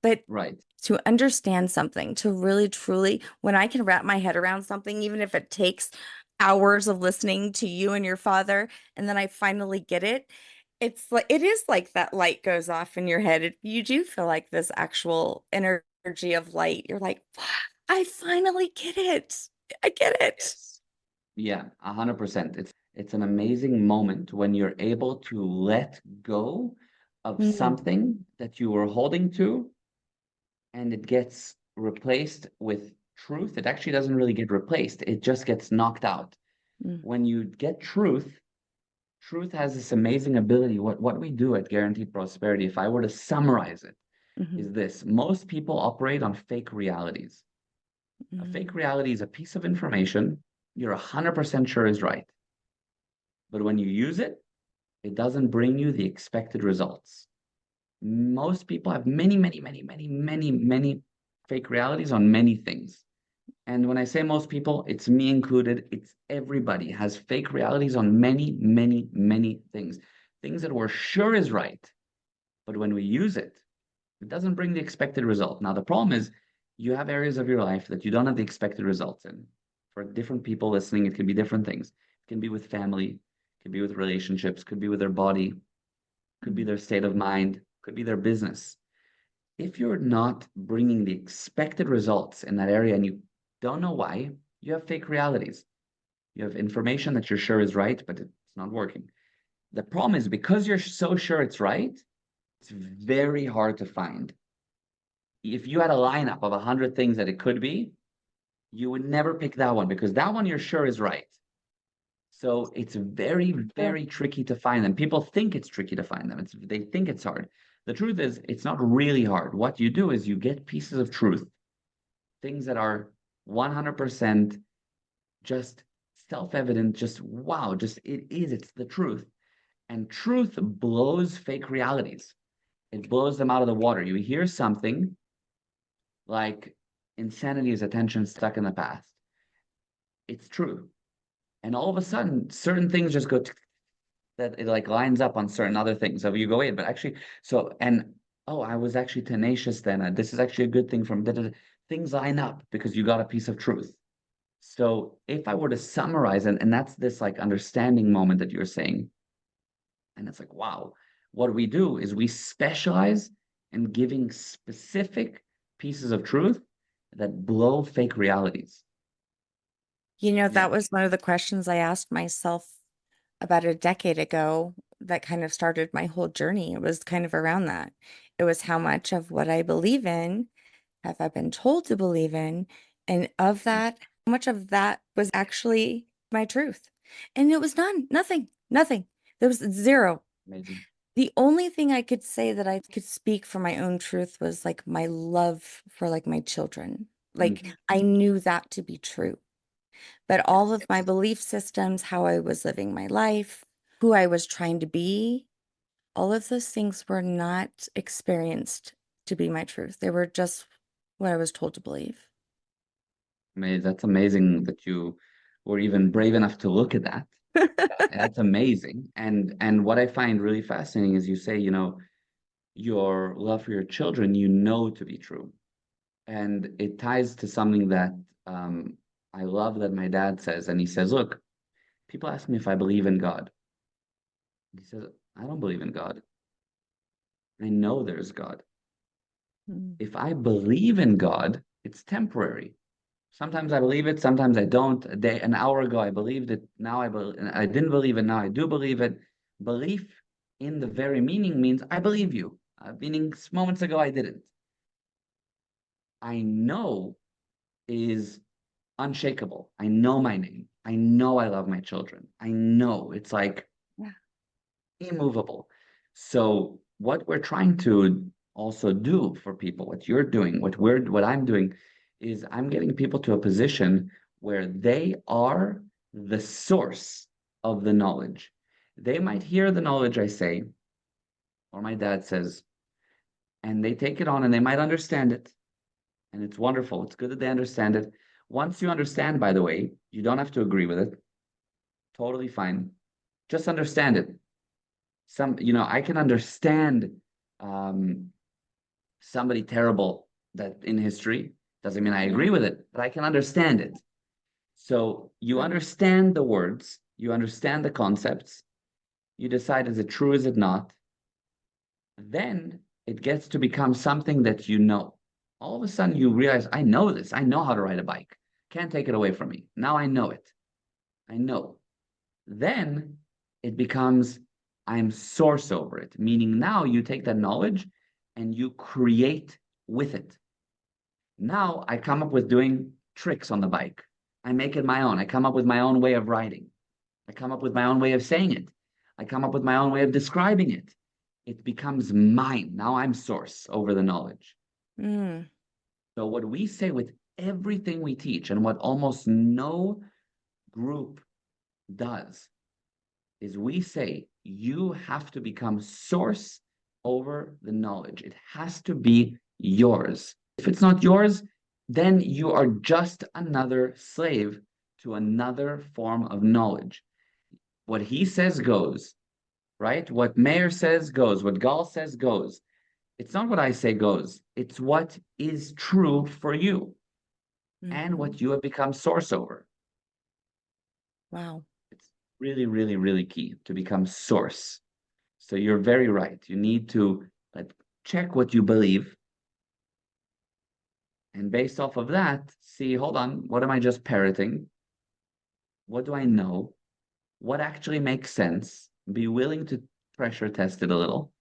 But Right. to understand something, to really truly, when I can wrap my head around something, even if it takes hours of listening to you and your father, and then I finally get it, it's like it is like that light goes off in your head. You do feel like this actual energy of light. You're like, "Wow, I finally get it. I get it." Yes. Yeah, 100%. It's an amazing moment when you're able to let go of Mm, something that you were holding to and it gets replaced with truth. It actually doesn't really get replaced. It just gets knocked out. mm, When you get truth, truth has this amazing ability. What we do at Guaranteed Prosperity, if I were to summarize it, mhm, is this. Most people operate on fake realities. A fake mm, reality is a piece of information you're 100% sure is right. But when you use it, it doesn't bring you the expected results. Most people have many, many, many, many, many, many fake realities on many things. And when I say most people, it's me included. It's everybody has fake realities on many, many, many things. Things that we're sure is right. But when we use it, it doesn't bring the expected result. Now, the problem is you have areas of your life that you don't have the expected results in. For different people listening, it can be different things. It can be with family, it can be with relationships, could be with their body, could be mm. their state of mind, could be their business. If you're not bringing the expected results in that area and you don't know why, you have fake realities. You have information that you're sure is right, but it's not working. The problem is because you're so sure it's right, it's very hard to find. If you had a lineup of 100 things that it could be, you would never pick that one because that one you're sure is right. So it's very, True. very tricky to find them. People think it's tricky to find them. They think it's hard. The truth is, it's not really hard. What you do is you get pieces of truth, things that are 100% just self-evident, just wow, just it is, it's the truth. And truth blows fake realities. It blows them out of the water. You hear something like insanity is attention stuck in the past. It's true. And all of a sudden, certain things just go that it like lines up on certain other things. So you go, wait, but actually, so, and oh, I was actually tenacious then. This is actually a good thing from things line up because you got a piece of truth. So if I were to summarize, and that's this like understanding moment that you're saying, and it's like, wow, what we do is we specialize in giving specific pieces of truth that blow fake realities. That Yeah. was one of the questions I asked myself about a decade ago that kind of started my whole journey. It was kind of around that. It was how much of what I believe in have I been told to believe in? And of that, how much of that was actually my truth? And it was none, nothing, nothing. There was zero. Amazing. The only thing I could say that I could speak for my own truth was like my love for like my children. Like Mhm. I knew that to be true. But all Yes. of my belief systems, how I was living my life, who I was trying to be, all of those things were not experienced to be my truth. They were just what I was told to believe. That's amazing that you were even brave enough to look at that. That's amazing. And what I find really fascinating is you say, your love for your children, you know to be true. And it ties to something that I love that my dad says. And he says, look, people ask me if I believe in God. He says, I don't believe in God. I know there's God. Mm. If I believe in God, it's temporary. Sometimes I believe it, sometimes I don't. An hour ago, I believed it. Now I didn't believe it. Now I do believe it. Belief in the very meaning means I believe you. Meaning moments ago I didn't. I know is unshakable. I know my name. I know I love my children. I know it's like Yeah. immovable. So what we're trying to also do for people, what you're doing, what I'm doing is I'm getting people to a position where they are the source of the knowledge. They might hear the knowledge I say, or my dad says, and they take it on and they might understand it. And it's wonderful. It's good that they understand it. Once you understand, by the way, you don't have to agree with it. Totally fine. Just understand it. I can understand um, somebody terrible that in history. Doesn't mean I agree with it, but I can understand it. So you Right. understand the words, you understand the concepts, you decide, is it true, is it not? Then it gets to become something that you know. All of a sudden you realize, I know this. I know how to ride a bike. Can't take it away from me. Now I know it. I know. Then it becomes, I'm source over it, meaning now you take that knowledge and you create with it. Now I come up with doing tricks on the bike. I make it my own. I come up with my own way of riding. I come up with my own way of saying it. I come up with my own way of describing it. It becomes mine. Now I'm source over the knowledge. Mm. So, what we say with everything we teach and what almost no group does is we say you have to become source over the knowledge. It has to be yours. If it's not yours, then you are just another slave to another form of knowledge. What he says goes, right? What Meir says goes, what Gal says goes. It's not what I say goes, it's what is true for you and Hmm. what you have become source over. Wow. It's really, really, really key to become source. So you're very right. You need to like check what you believe. And based off of that, see, hold on, what am I just parroting? What do I know? What actually makes sense? Be willing to pressure test it a little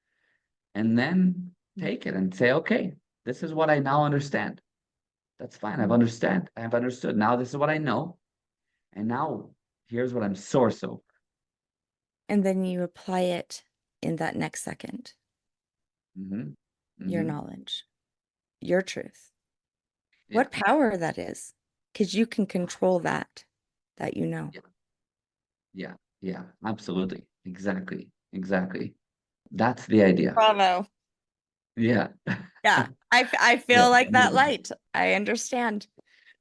and then take it and say, okay, this is what I now understand. That's fine. I've Mhm. understand. I've understood. Now this is what I know. And now here's what I'm source over. And then you apply it in that next second, Mm-hmm. your Mm-hmm. knowledge, your truth. Yeah. What power that is, because you can control that you know. Yeah. Yeah. Yeah. Absolutely. Exactly. Exactly. That's the idea. Bravo. Yeah. Yeah, I Yeah. feel like that light. I understand.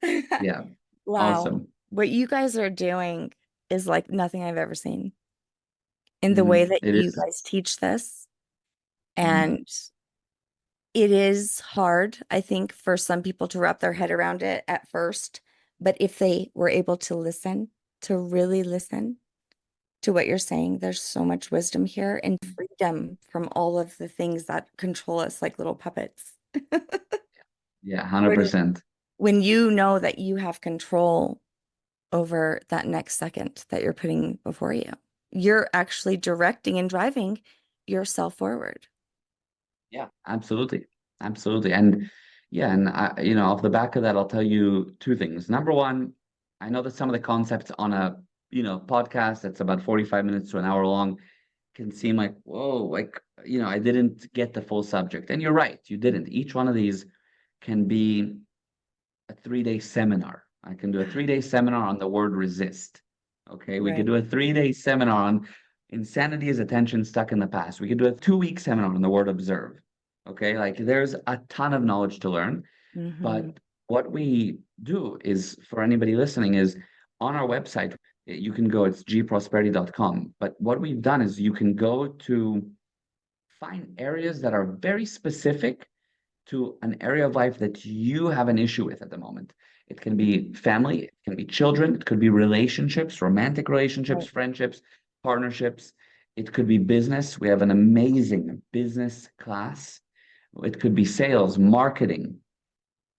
Yeah. Wow. Awesome. What you guys are doing is like nothing I've ever seen in the way Mm-hmm. that It you is. guys teach this. Mm-hmm. And it is hard, I think, for some people to wrap their head around it at first. But if they were able to listen, to really listen to what you're saying, there's so much wisdom here and freedom from all of the things that control us like little puppets. Yeah. When 100%. when you know that you have control over that next second that you're putting before you, you're actually directing and driving yourself forward. Yeah. Absolutely. Absolutely. And yeah, and off the back of that, I'll tell you two things. Number one, I know that some of the concepts on a, podcast that's about 45 minutes to an hour long can seem like, whoa, like, I didn't get the full subject. And you're right, you didn't. Each one of these can be a 3-day seminar. I can do a 3-day seminar on the word resist. Okay. We could Right. do a 3-day seminar on insanity is attention stuck in the past. We could do a 2-week seminar on the word observe. Okay. Like there's a ton of knowledge to learn. Hmm. But what we do is for anybody listening is on our website, you can go, it's gprosperity.com. But what we've done is you can go to find areas that are very specific to an area of life that you have an issue with at the moment. It can be family, it can be children, it could be relationships, romantic relationships, Right. friendships, partnerships. It could be business. We have an amazing business class. It could be sales, marketing.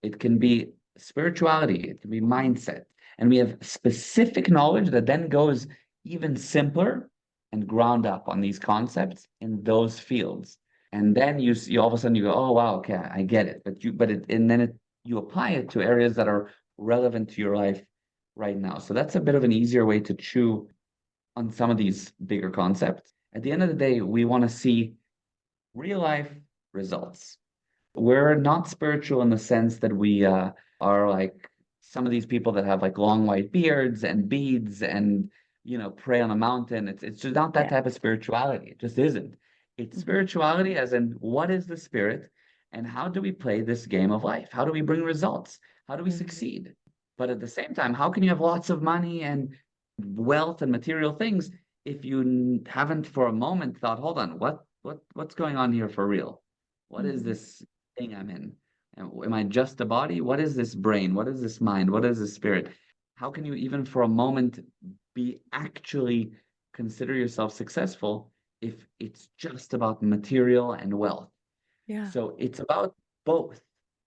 It can be spirituality. It can be mindset. And we have specific knowledge that then goes even simpler and ground up on these concepts in those fields. And then you all of a sudden you go, oh wow, okay, I get it. You apply it to areas that are relevant to your life right now. So that's a bit of an easier way to chew on some of these bigger concepts. At the end of the day, we want to see real life results. We're not spiritual in the sense that we are like some of these people that have like long white beards and beads and pray on a mountain. It's just not that Yeah. type of spirituality. It just isn't. It's Hmm. spirituality as in what is the spirit and how do we play this game of life? How do we bring results? How do we Hmm. succeed? But at the same time, how can you have lots of money and wealth and material things if you haven't for a moment thought, hold on, what's going on here for real? What is Hmm. this? thing I'm in? Am I just a body? What is this brain? What is this mind? What is this spirit? How can you even for a moment be actually consider yourself successful if it's just about material and wealth? Yeah. So it's about both.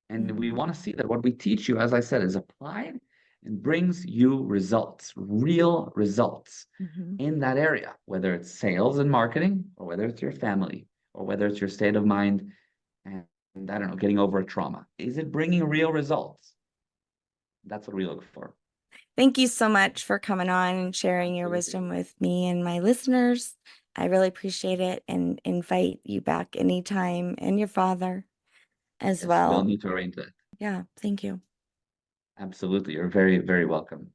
And we Mhm. want to see that what we teach you, as I said, is applied and brings you results, real results Mhm. in that area, whether it's sales and marketing, or whether it's your family, or whether it's your state of mind and, I don't know, getting over a trauma. Is it bringing real results? That's what we look for. Thank you so much for coming on and sharing your Absolutely. wisdom with me and my listeners. I really appreciate it and invite you back anytime, and your father as Yes, we'll well. need to arrange that. Yeah, thank you. Absolutely. You're very, very welcome.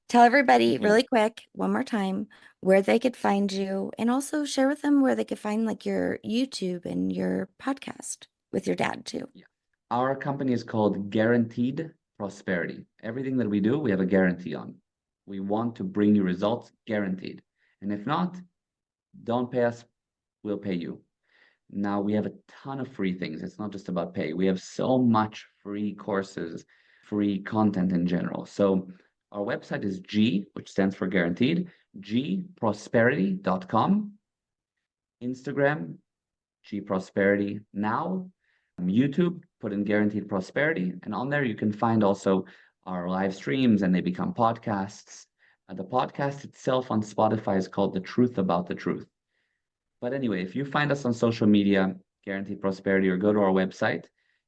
Tell everybody Thank you. really quick, one more time, where they could find you, and also share with them where they could find like your YouTube and your podcast with your dad too. Yeah. Our company is called Guaranteed Prosperity. Everything that we do, we have a guarantee on. We want to bring you results guaranteed. And if not, don't pay us, we'll pay you. Now we have a ton of free things. It's not just about pay. We have so much free courses, free content in general. So our website is G, which stands for guaranteed, gprosperity.com. Instagram, gprosperity now. YouTube, put in guaranteed prosperity. And on there, you can find also our live streams and they become podcasts. The podcast itself on Spotify is called The Truth About the Truth. But anyway, if you find us on social media, Guaranteed Prosperity, or go to our website,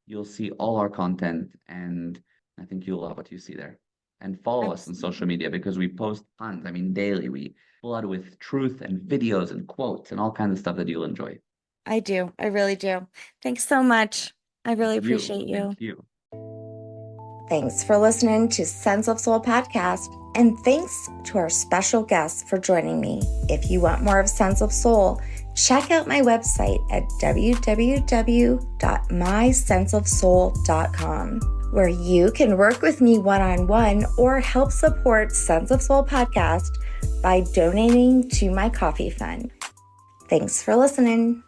you'll see all our content. And I think you'll love what you see there. And follow us on social Absolutely. media because we post tons. I mean, daily, we flood with truth and videos and quotes and all kinds of stuff that you'll enjoy. I do. I really do. Thanks so much. I Thank really you. appreciate Thank you. you. Thanks for listening to Sense of Soul podcast, and thanks to our special guests for joining me. If you want more of Sense of Soul, check out my website at www.mysenseofsoul.com, where you can work with me one-on-one or help support Sense of Soul podcast by donating to my coffee fund. Thanks for listening.